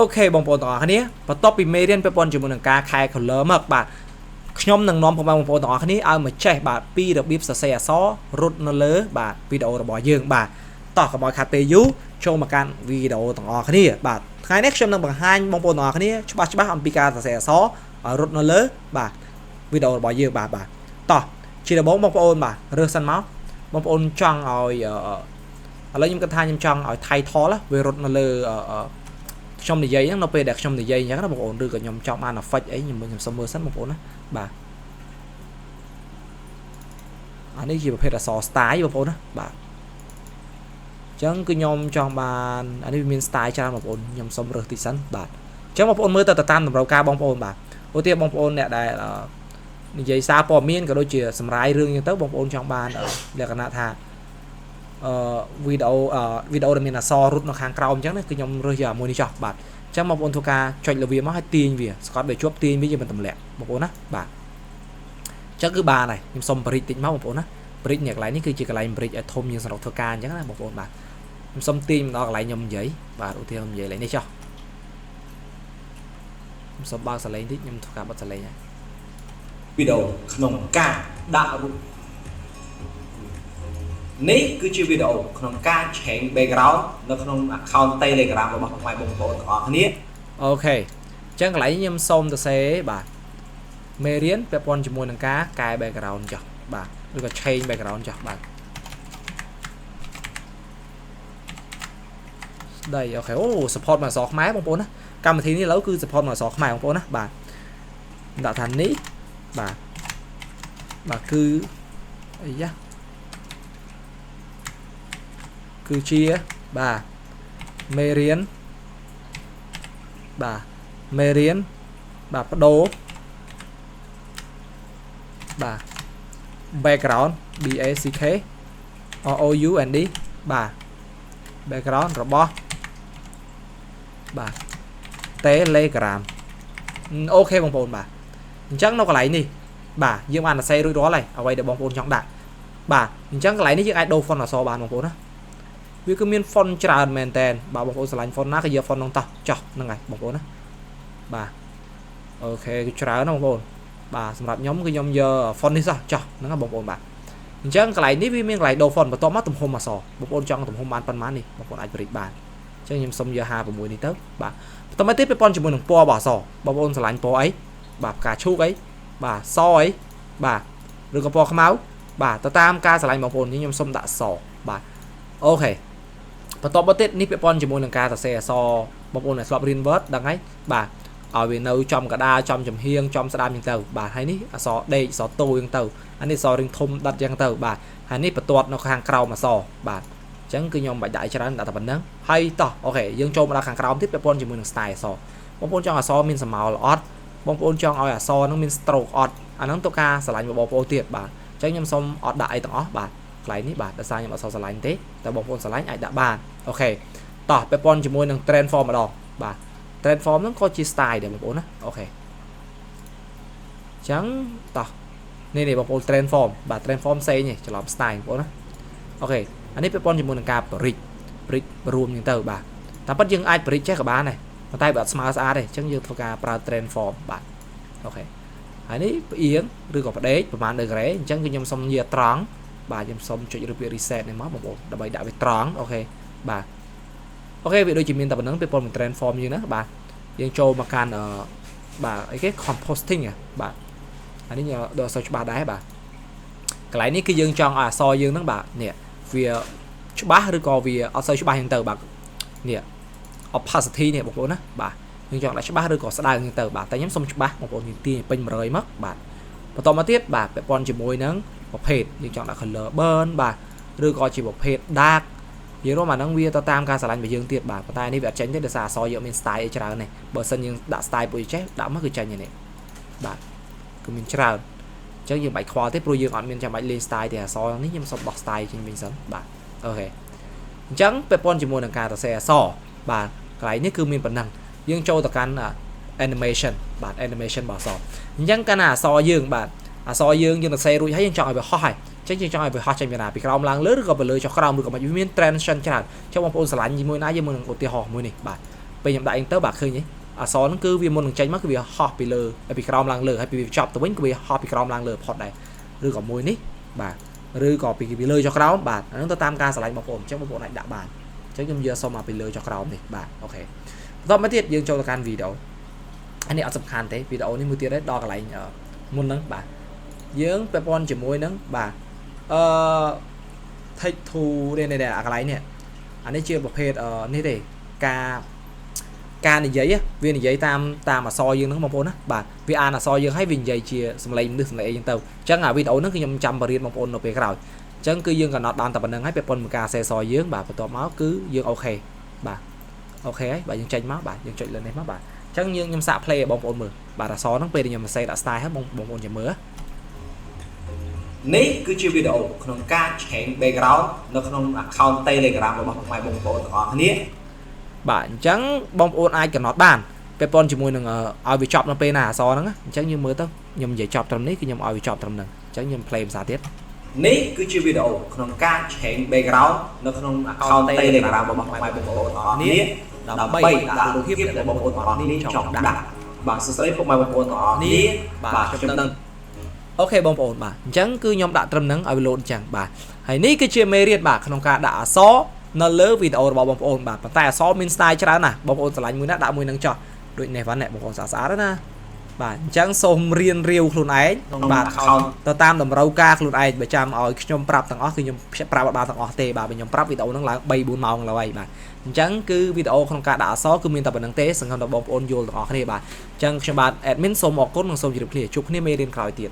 ok បងប្អូនទាំងអស់គ្នាបន្ទាប់ពីមេរៀនពាក់ព័ន្ធជាមួយនឹងការខែ color មកបាទខ្ញុំនឹងនាំបងប្អូនទាំងអស់គ្នាឲ្យមកចេះបាទពីរបៀបសរសេរអក្សររត់នៅលើបាទវីដេអូរបស់យើងបាទតោះកុំឲ្យខាត់ពេលយូរចូលមកកាន់វីដេអូទាំងអស់គ្នាបាទថ្ងៃនេះខ្ញុំនឹងបង្ហាញបងប្អូនទាំងអស់គ្នាច្បាស់អំពីការសរសេរអក្សរឲ្យរត់នៅលើបាទវីដេអូរបស់យើងបាទតោះជាដំបូងបងប្អូនបាទរើសសិនមកបងប្អូនចង់ឲ្យឥឡូវខ្ញុំគិតថាខ្ញុំចង់ឲ្យ title វារត់នៅលើខ្ញុំនិយាយហ្នឹងនៅពេលដែលខ្ញុំនិយាយអញ្ចឹងណាបងប្អូនឬក៏ខ្ញុំចង់បាន effect អីខ្ញុំសុំមើលសិនបងប្អូនណាបាទអានេះជាប្រភេទអក្សរ style បងប្អូនណាបាទអញ្ចឹងគឺខ្ញុំចង់បានអានេះវាមាន style ច្រើនបងប្អូនខ្ញុំសុំរើសតិចសិនបាទអញ្ចឹងបងប្អូនមើលទៅតាមតម្រូវការបងប្អូនបាទឧទាហរណ៍បងប្អូនអ្នកដែលនិយាយសារព័ត៌មានក៏ដូចជាសម្រាយរឿងអញ្ចឹងទៅបងប្អូនចង់បានលក្ខណៈថាវីដេអូដែលមានអក្សររត់នៅខាងក្រោមអញ្ចឹងណាគឺខ្ញុំរើសយកមួយនេះចោះបាទអញ្ចឹងបងប្អូនធ្វើការចុចលើវាមកឲ្យទាញវាស្កត់វាជាប់ទាញវាយើងមិនទម្លាក់បងប្អូនណាបាទអញ្ចឹងគឺបានហើយខ្ញុំសុំបរិចតិចមកបងប្អូនណាបរិចនេះកន្លែងនេះគឺជាកន្លែងបរិចឲ្យធំជាងសម្រាប់ធ្វើការអញ្ចឹងណាបងប្អូនបាទខ្ញុំសុំទាញមកដល់កន្លែងខ្ញុំនិយាយបាទឧទាហរណ៍និយាយលេខនេះចោះខ្ញុំសុំបើកសលេងតិចខ្ញុំធ្វើការបិទសលេងហើយវីដេអូក្នុងការដាក់រូបនេះគឺជាវីដេអូក្នុងការឆេង background នៅក្នុង account Telegram របស់បងប្អូនទាំងអស់គ្នាអូខេអញ្ចឹងកន្លែងខ្ញុំសូមទៅសេបាទមេរៀនពាក់ព័ន្ធជាមួយនឹងការកែ background ចុះបាទឬក៏ឆេង background ចុះបាទស្ដីអូខេអូ support មកអក្សរខ្មែរបងប្អូនណាកម្មវិធីនេះឥឡូវគឺ support មកអក្សរខ្មែរបងប្អូនណាបាទដាក់ថានេះបាទគឺអីយ៉ាគឺជាបាទមេរៀនបាទមេរៀនបាទបដូរបាទ background BACK ROUND បាទ background របស់បាទ Telegram អូខេបងប្អូនបាទអញ្ចឹងនៅកន្លែងនេះបាទយើងបានសរសេររួចរាល់ហើយអ្វីដែលបងប្អូនចង់ដាក់បាទអញ្ចឹងកន្លែងនេះយើងអាចដូរ font អក្សរបានបងប្អូនណាវាគឺមាន font ច្រើនមែនតើបាទបងប្អូនឆ្លាញ់ font ណាក៏យក font នោះតោះចោះហ្នឹងហើយបងប្អូនណាបាទអូខេគឺច្រើនណាបងប្អូនបាទសម្រាប់ខ្ញុំគឺខ្ញុំយក font នេះចោះហ្នឹងហើយបងប្អូនបាទអញ្ចឹងកន្លែងនេះវាមានកន្លែងដូរ font បន្ទាប់មកទំហំអក្សរបងប្អូនចង់ទំហំបានប៉ុន្មាននេះបងប្អូនអាចបរិចបានអញ្ចឹងខ្ញុំសុំយក56នេះទៅបាទបន្តមកទៀតពាក់ព័ន្ធជាមួយនឹងពណ៌របស់អក្សរបងប្អូនឆ្លាញ់ពណ៌អីបាទផ្កាឈូកអីបាទសអីបាទឬក៏ពណ៌ខ្មៅបាទទៅតាមការឆ្លាញ់បងប្អូនខ្ញុំសុំដាក់សបាទអូខេបន្តមកទៀតនេះពាក់ព័ន្ធជាមួយនឹងការសរសេរអក្សរបងប្អូនដែលធ្លាប់រៀន Word ដឹងហើយបាទឲ្យវានៅចំកដាលចំចំហៀងចំស្ដាំអញ្ចឹងទៅបាទហើយនេះអក្សរដេកអក្សរតូអញ្ចឹងទៅអានេះអក្សររៀងធំដិតអញ្ចឹងទៅបាទហើយនេះបន្ទាត់នៅខាងក្រោមអក្សរបាទអញ្ចឹងគឺខ្ញុំបាច់ដាក់ច្រើនដាក់តែប៉ុណ្្នឹងហើយតោះអូខេយើងចូលមកដល់ខាងក្រោមទៀតពាក់ព័ន្ធជាមួយនឹង style អក្សរបងប្អូនចង់អក្សរមានសម្មាលអត់បងប្អូនចង់ឲ្យអក្សរហ្នឹងមាន stroke អត់អាហ្នឹងទៅការឆ្លាញ់របស់បងប្អូនទៀតបាទអញ្ចឹងខ្ញុំសូមអត់ដាក់អីទាំងអស់បាទកន្លែងនេះបាទដោយសារខ្ញុំអត់សូវឆ្លាញ់ទេតែបងប្អូនឆ្លាញ់អាចដាក់បានអូខេតោះពាក់ព័ន្ធជាមួយនឹង trend form ម្ដងបាទ trend form ហ្នឹងក៏ជា style ដែរបងប្អូនណាអូខេអញ្ចឹងតោះនេះបងប្អូន trend form បាទ trend form ផ្សេងនេះច្រឡំ style បងប្អូនណាអូខេអានេះពាក់ព័ន្ធជាមួយនឹងការបរិចរួមអញ្ចឹងទៅបាទតែប៉ិតយើងអាចបរិចចេះក៏បានដែរប៉ុន្តែបើអត់ស្មើស្អាតទេអញ្ចឹងយើងធ្វើការប្រើ trend form បាទអូខេហើយនេះផ្អៀងឬក៏ផ្ដេកប្រហែលដឺក្រេអញ្ចឹងគឺខ្ញុំសុំនិយាយត្រង់បាទខ្ញុំសុំចុចរូបភាព reset នេះមកបងប្អូនដើម្បីដាក់វាត្រង់អូខេបាទអូខេវាដូចជាមានតែប៉ុណ្្នឹងពាក់ព័ន្ធនឹង trend form យើងណាបាទយើងចូលមកកាន់បាទអីគេ composting បាទអានេះដល់អក្សរច្បាស់ដែរបាទកន្លែងនេះគឺយើងចង់ឲ្យអក្សរយើងហ្នឹងបាទនេះវាច្បាស់ឬក៏វាអត់សូវច្បាស់ហ្នឹងទៅបាទនេះ opacity នេះបងប្អូនណាបាទយើងចង់ដាក់ច្បាស់ឬក៏ស្ដើងហ្នឹងទៅបាទតែខ្ញុំសុំច្បាស់បងប្អូនទាញពេញ100មកបាទបន្តមកទៀតបាទពាក់ព័ន្ធជាមួយនឹងប្រភេទយើងចង់ដាក់ color burn បាទឬក៏ជាប្រភេទ dark យើងរួមអាហ្នឹងវាទៅតាមការឆ្លាញ់របស់យើងទៀតបាទប៉ុន្តែនេះវាអត់ចេញទេដោយសារអក្សរយើងមាន style អីច្រើននេះបើសិនយើងដាក់ style ពួកចេះដាក់មកគឺចេញនេះបាទគឺមានច្រើនអញ្ចឹងយើងបាច់ខ្វល់ទេព្រោះយើងអត់មានចាំបាច់លេង style ទេអក្សរនេះខ្ញុំសុំដោះ style ចេញវិញសិនបាទអូខេអញ្ចឹងពាក់ព័ន្ធជាមួយនឹងការសរសេរអក្សរបាទកន្លែងនេះគឺមានប៉ុណ្ណឹងយើងចូលទៅកាន់ animation បាទ animation របស់អក្សរអញ្ចឹងកាលណាអក្សរយើងបាទអក្សរយើងសរសេររួចហើយយើងចង់ឲ្យវាហោះហើយចឹងយើងចង់ឲ្យវាហោះចេញពីណាពីក្រោមឡើងលើឬក៏ពីលើចុះក្រោមឬក៏មិនវាមាន transition ច្រើនចុះបងប្អូនឆ្លាញ់ជាមួយណាយើងមើលនឹងឧទាហរណ៍មួយនេះបាទ bây nhầm đại anh tớ bạc khơi nhỉ à xó nó cứ vì môn đừng tránh mất cái việc họp bị lờ bị crom lang lờ hay bị chọc tụi mình cái việc họp bị crom lang lờ phọt này rư còn môi ní bà rư còn bị lơ cho crom bà nó tôi tam ca lại một ổn trong một bộ này đã bàn chứ nhưng giờ sau mà bị lơ cho crom thì bà ok do mấy tiết dương cho can video anh ấy ở sập khăn thế video này mới tiết đấy đo cái lại ở môn nắng bà dưỡng pepon chỉ môi nắng bà thích thu đây này cái lại nè anh ấy chưa một hết như thế ca này giấy á viên này giấy tam mà so dương nó mong ôn á bà vì là so dương hay viên giấy chia xong lấy được lại dân tàu chẳng là video nó cứ nhầm trăm và riêng mong ôn nó về cái rồi chẳng cứ dương còn nó đòn tập bản hay pepon một ca xe soi dương bà và máu cứ dương ok bà ok ấy bà dương tranh máu bà dương chuyện lên đấy máu bà chẳng nhưng nhầm xạ play bóng ôn mờ bà đã so nó về nhầm xe đã style hết bóng ôn nhầm mưa ní cứ chia video không ca hẹn background nó không account telegram của bạn ngoài bóng ôn họ ní bạn chẳng bóng ôn ai cần nó bàn pepon chỉ môi đừng ao bị chọc nó pe nà so nó chẳng như mới tao nhầm dễ chọc trong ní cái nhầm ao bị chọc trong đằng chẳng nhầm play xả tiết ní cứ chia video không ca hẹn background nó không account telegram của bạn ngoài bóng ôn họ ní đã bay đã được hiếp để bóng ôn họ ní chọc đã bạn sẽ lấy bóng ngoài bóng ôn họ ní bà trong đằng ok bóng ôn bà chẳng cứ nhóm đã trầm nắng ở lộn chẳng bà hãy ní cái chia mê riêng bà không ca đã xó nó lỡ video bảo bóng ôn bà tại xó min style cho nè bóng ôn lạnh mũi nát đã mũi nắng cho đội này văn này bóng ôn xả đó nè bà chẳng xôm riêng riêu luôn ấy bà tao tam đầm rau ca luôn ấy bà chăm ở nhom prap thằng ó thì nhom sẽ prap ba thằng ó tê bà bên nhom prap video nó là bay buôn màu là vậy bà chẳng cứ video không ca đã xó cứ min tập bản năng tế sẵn không đọc bóng ôn vô thằng ó này bà chẳng cho bà admin xôm một cốt bằng xôm chỉ được chụp này mê đến khỏi tiền